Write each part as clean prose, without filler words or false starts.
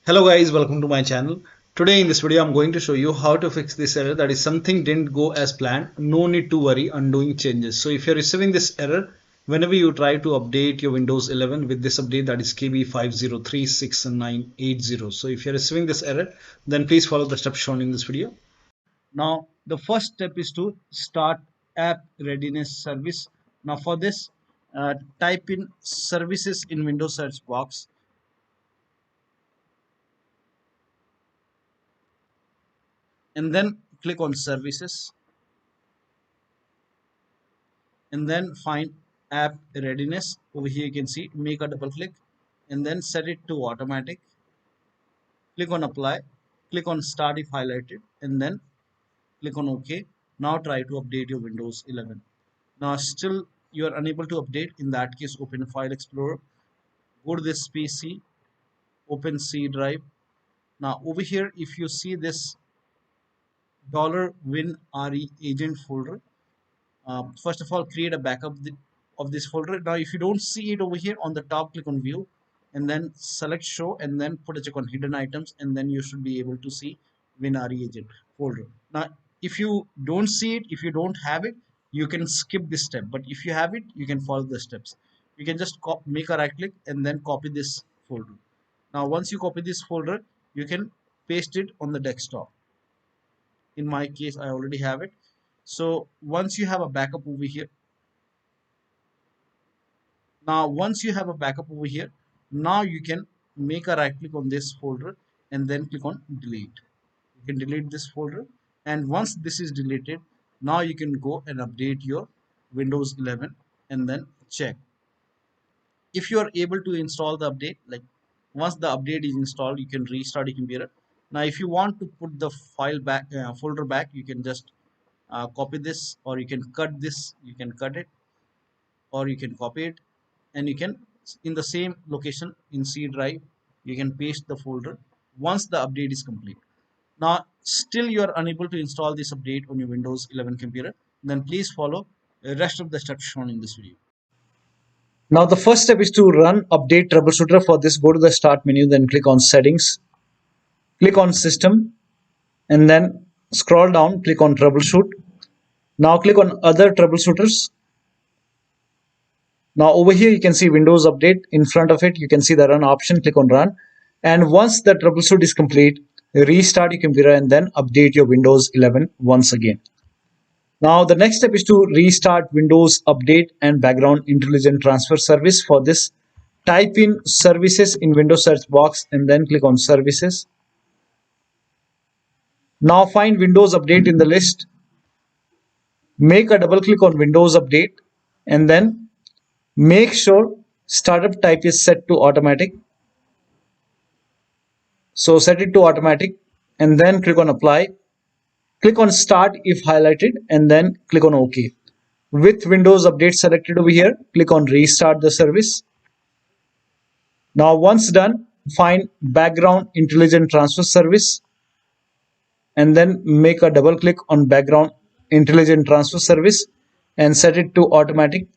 Hello guys, welcome to my channel. Today in this video I'm going to show you how to fix this error, that is something didn't go as planned. No need to worry undoing changes. So if you're receiving this error whenever you try to update your Windows 11 with this update, that is KB5036980. So if you're receiving this error, then please follow the steps shown in this video. Now the first step is to start app readiness service. Now for this, type in services in Windows search box and then click on services and then find app readiness. Over here you can see, make a double click and then set it to automatic. Click on apply, click on start if highlighted and then click on OK. Now try to update your Windows 11. Now still you are unable to update. In that case, open File Explorer, go to this PC, open C drive. Now over here if you see this $WinREAgent folder, first of all create a backup of this folder. Now if you don't see it over here on the top, click on view and then select show and then put a check on hidden items and then you should be able to see WinREAgent folder. Now if you don't see it, if you don't have it, you can skip this step, but if you have it, you can follow the steps. You can just make a right click and then copy this folder. Now once you copy this folder, you can paste it on the desktop. In my case I already have it. So once you have a backup over here, now you can make a right click on this folder and then click on delete. You can delete this folder, and once this is deleted, now you can go and update your Windows 11 and then check if you are able to install the update. Like once the update is installed, you can restart your computer. Now if you want to put the file back, folder back, you can just copy this, or you can cut this. You can cut it or you can copy it, and you can in the same location in C drive you can paste the folder once the update is complete. Now still you are unable to install this update on your Windows 11 computer, then please follow the rest of the steps shown in this video. Now the first step is to run update troubleshooter. For this, go to the start menu, then click on settings, click on system and then scroll down, click on troubleshoot. Now click on other troubleshooters. Now over here you can see Windows update. In front of it you can see the run option. Click on run, and once the troubleshoot is complete, restart your computer and then update your Windows 11 once again. Now the next step is to restart Windows Update and Background Intelligent Transfer Service. For this, type in services in Windows search box and then click on services. Now find Windows Update in the list. Make a double click on Windows Update and then make sure startup type is set to automatic. So set it to automatic and then click on apply. Click on start if highlighted and then click on OK. With Windows Update selected over here, click on restart the service. Now once done, find Background Intelligent Transfer Service and then make a double click on Background Intelligent Transfer Service and set it to automatic.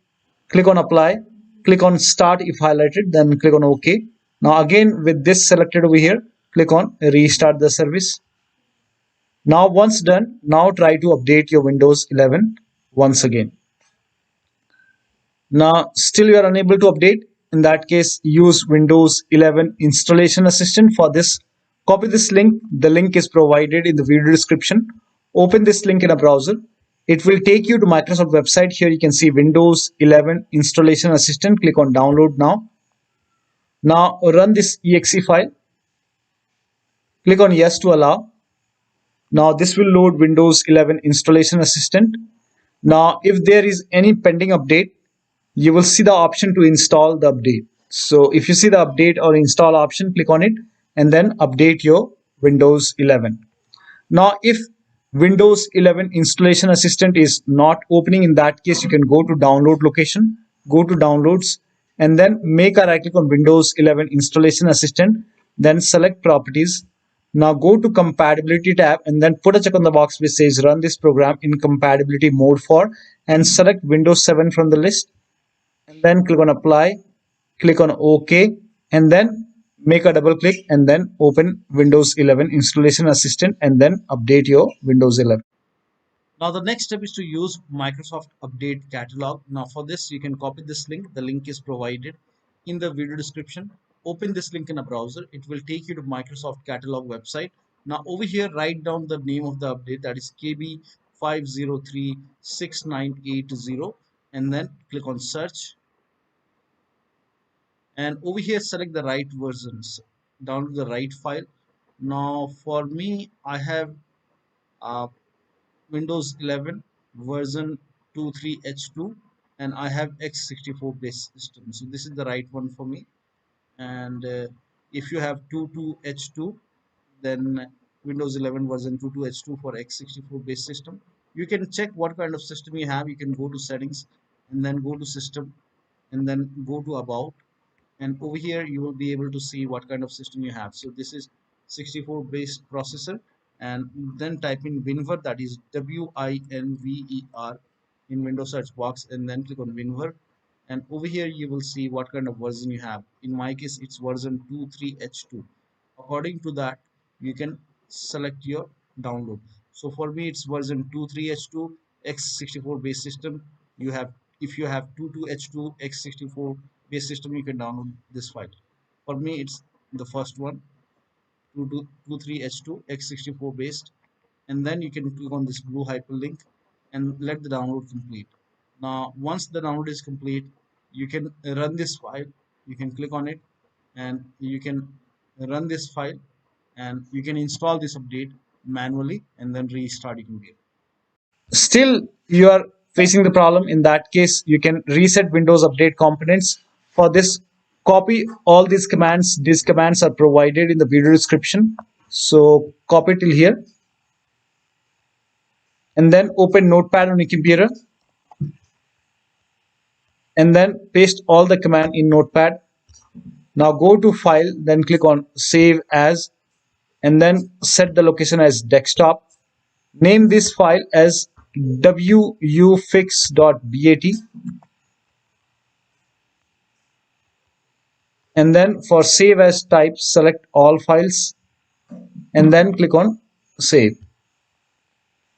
Click on apply, click on start if highlighted, then click on OK. Now again with this selected over here, click on restart the service. Now once done, now try to update your Windows 11 once again. Now still you are unable to update. In that case, use Windows 11 Installation Assistant. For this, copy this link. The link is provided in the video description. Open this link in a browser. It will take you to Microsoft website. Here you can see Windows 11 Installation Assistant. Click on download now. Now run this exe file. Click on yes to allow. Now this will load Windows 11 Installation Assistant. Now if there is any pending update, you will see the option to install the update. So if you see the update or install option, click on it and then update your Windows 11. Now if Windows 11 Installation Assistant is not opening, in that case you can go to download location, go to downloads and then make a right click on Windows 11 Installation Assistant, then select properties. Now go to compatibility tab and then put a check on the box which says run this program in compatibility mode for, and select Windows 7 from the list and then click on apply, click on OK and then make a double click and then open Windows 11 Installation Assistant and then update your Windows 11. Now the next step is to use Microsoft Update Catalog. Now for this you can copy this link. The link is provided in the video description. Open this link in a browser. It will take you to Microsoft Catalog website. Now over here write down the name of the update, that is KB5036980, and then click on search, and over here select the right versions, download the right file. Now for me I have uh, Windows 11 version 23H2 and I have x64 base system, so this is the right one for me. And if you have 22H2, then Windows 11 version 22H2 for x64 base system. You can check what kind of system you have. You can go to settings and then go to system and then go to about, and over here you will be able to see what kind of system you have. So this is 64 based processor, and then type in WinVer, that is WINVER, in Windows search box, and then click on WinVer, and over here you will see what kind of version you have. In my case it's version 23H2. According to that you can select your download. So for me it's version 23H2 x64 base system. You have, if you have 22H2 x64 base system, you can download this file. For me it's the first one, 23H2 x64 based, and then you can click on this blue hyperlink and let the download complete. Now once the download is complete you can run this file. You can click on it and you can run this file, and you can install this update manually and then restart your computer. Still you are facing the problem. In that case you can reset Windows Update components. For this, copy all these commands. These commands are provided in the video description, so copy till here and then open Notepad on your computer and then paste all the command in Notepad. Now go to file, then click on save as, and then set the location as desktop. Name this file as wuauserv.bat, and then for save as type select all files and then click on save.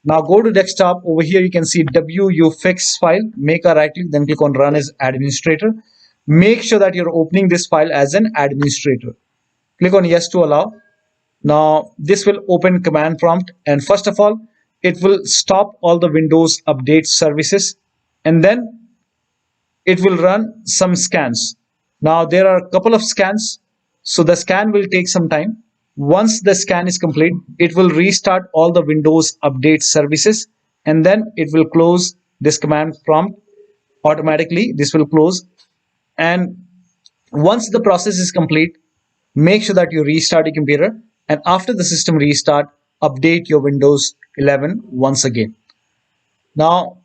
Now go to desktop. Over here you can see wuauserv file. Make a right click, then click on run as administrator. Make sure that you're opening this file as an administrator. Click on yes to allow. Now this will open command prompt, and first of all it will stop all the Windows update services, and then it will run some scans. Now there are a couple of scans, so the scan will take some time. Once the scan is complete, it will restart all the Windows update services, and then it will close this command prompt automatically. This will close, and once the process is complete, make sure that you restart your computer, and after the system restart, update your Windows 11 once again. Now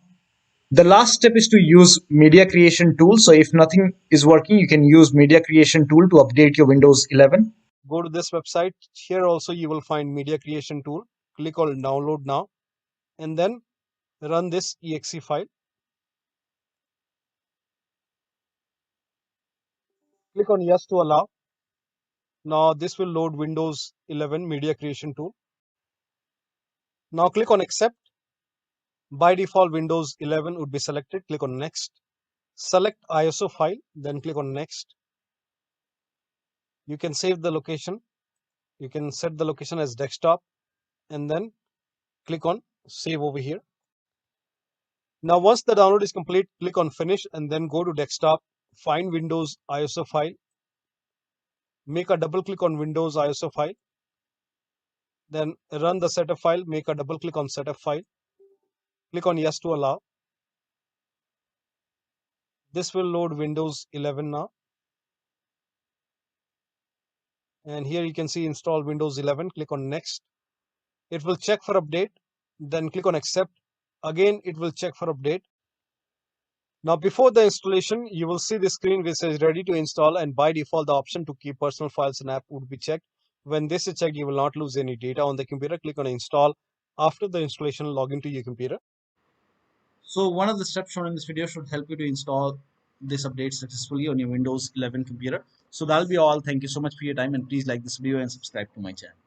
the last step is to use media creation tool. So if nothing is working, you can use media creation tool to update your Windows 11. Go to this website. Here also you will find media creation tool. Click on download now and then run this exe file. Click on yes to allow. Now this will load Windows 11 media creation tool. Now click on accept. By default Windows 11 would be selected. Click on next. Select ISO file, then click on next. You can save the location. You can set the location as desktop and then click on save over here. Now once the download is complete, click on finish and then go to desktop, find Windows ISO file, make a double click on Windows ISO file, then run the setup file, make a double click on setup file, click on yes to allow. This will load Windows 11 now. And here you can see install Windows 11, click on next. It will check for update, then click on accept. Again, it will check for update. Now before the installation, you will see the screen which says ready to install, and by default the option to keep personal files and app would be checked. When this is checked, you will not lose any data on the computer. Click on install. After the installation, log into your computer. So one of the steps shown in this video should help you to install this update successfully on your Windows 11 computer. So that'll be all. Thank you so much for your time, and please like this video and subscribe to my channel.